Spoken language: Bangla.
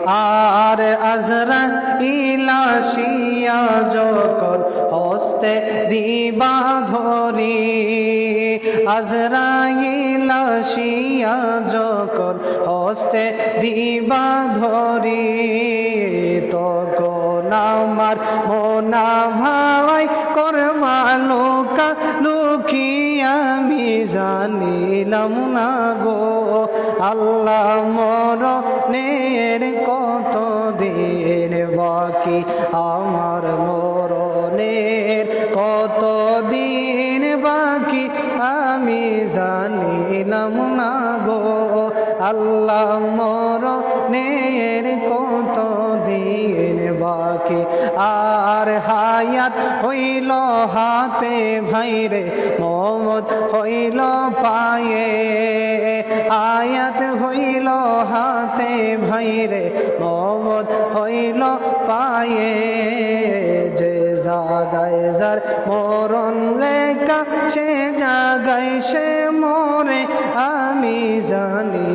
আর আজরাইল আসিয়া যখন হস্তে দিবা ধরি, আজরাইল আসিয়া যখন হস্তে দিবা ধরি, তখন আমার মনা ভাই করবা লোকা লুকি আমি জানিলাম না গো। আল্লাহ মরণের কত দিন বাকি, আমার মরণের কত দিন বাকি আমি জানিলাম না গো। আল্লাহ মরণের কত দিন বাকি, আর হায়াত হইল হাতে ভাইরে মমত হইল পায়ে, হায়াত হইল হাতে ভাইরে মমত হইল পায়ে, যে জাগায় যার মরণ লেখা সে জাগায় সে মরে আমি জানি